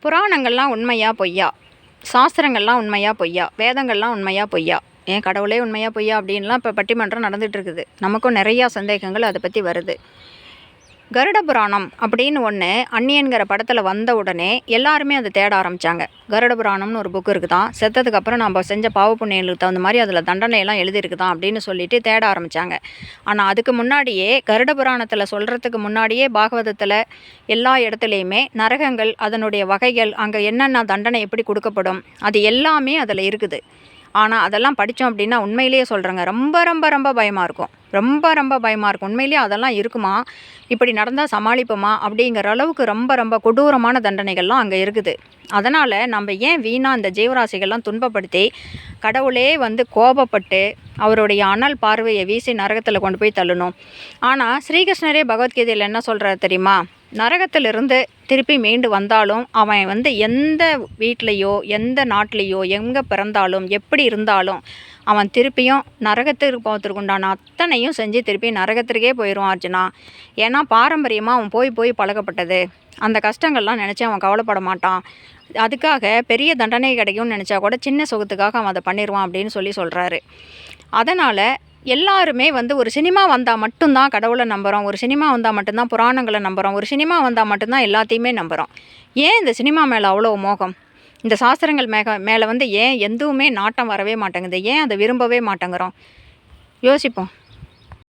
புராணங்கள்லாம் உண்மையா பொய்யா? சாஸ்திரங்கள்லாம் உண்மையா பொய்யா? வேதங்கள்லாம் உண்மையா பொய்யா? ஏன் கடவுளே உண்மையா பொய்யா அப்படின்லாம் இப்போ பட்டிமன்றம் நடந்துட்டு இருக்குது. நமக்கும் நிறையா சந்தேகங்கள் அதை பற்றி வருது. கருட புராணம் அப்படின்னு ஒன்று அந்நியன்கிற படத்தில் வந்த உடனே எல்லாருமே அதை தேட ஆரம்பித்தாங்க. கருட புராணம்னு ஒரு புக்கு இருக்குதான், செத்ததுக்கப்புறம் நம்ம செஞ்ச பாவ புண்ணியங்களுக்கு தகுந்த மாதிரி அதில் தண்டனையெல்லாம் எழுதியிருக்குதான் அப்படின்னு சொல்லிட்டு தேட ஆரம்பித்தாங்க. ஆனால் அதுக்கு முன்னாடியே கருட புராணத்தில் சொல்கிறதுக்கு முன்னாடியே பாகவதத்தில் எல்லா இடத்துலையுமே நரகங்கள், அதனுடைய வகைகள், அங்கே என்னென்ன தண்டனை எப்படி கொடுக்கப்படும், அது எல்லாமே அதில் இருக்குது. ஆனால் அதெல்லாம் படித்தோம் அப்படின்னா உண்மையிலேயே சொல்கிறேங்க, ரொம்ப ரொம்ப ரொம்ப பயமாக இருக்கும். ரொம்ப ரொம்ப பயமாக இருக்கும். உண்மையிலேயே அதெல்லாம் இருக்குமா, இப்படி நடந்தால் சமாளிப்போமா அப்படிங்கிற அளவுக்கு ரொம்ப ரொம்ப கொடூரமான தண்டனைகள்லாம் அங்கே இருக்குது. அதனால் நம்ம ஏன் வீணாக இந்த ஜீவராசிகள்லாம் துன்பப்படுத்தி கடவுளே கோபப்பட்டு அவருடைய அனல் பார்வையை வீசி நரகத்தில் கொண்டு போய் தள்ளணும்? ஆனால் ஸ்ரீகிருஷ்ணரே பகவத்கீதையில் என்ன சொல்கிறார் தெரியுமா? நரகத்திலிருந்து திருப்பி மீண்டு வந்தாலும் அவன் எந்த வீட்லேயோ எந்த நாட்டிலையோ எங்கே பிறந்தாலும் எப்படி இருந்தாலும் அவன் திருப்பியும் நரகத்திற்கு போகிறதுக்கு உண்டான அத்தனையும் செஞ்சு திருப்பி நரகத்திற்கே போயிடுவான் அர்ஜுனா. ஏன்னா பாரம்பரியமாக அவன் போய் போய் பழக்கப்பட்டது. அந்த கஷ்டங்கள்லாம் நினச்சி அவன் கவலைப்பட மாட்டான். அதுக்காக பெரிய தண்டனை கிடைக்கும்னு நினச்சா கூட சின்ன சுகத்துக்காக அவன் அதை பண்ணிடுவான் அப்படின்னு சொல்கிறாரு. அதனால் எல்லாருமே ஒரு சினிமா வந்தால் மட்டும்தான் கடவுளை நம்புகிறோம், ஒரு சினிமா வந்தால் மட்டும்தான் புராணங்களை நம்புகிறோம், ஒரு சினிமா வந்தால் மட்டும்தான் எல்லாத்தையுமே நம்புகிறோம். ஏன் இந்த சினிமா மேலே அவ்வளோ மோகம்? இந்த சாஸ்திரங்கள் மேலே ஏன் எதுவுமே நாட்டம் வரவே மாட்டேங்குது? ஏன் அதை விரும்பவே மாட்டேங்கிறோம்? யோசிப்போம்.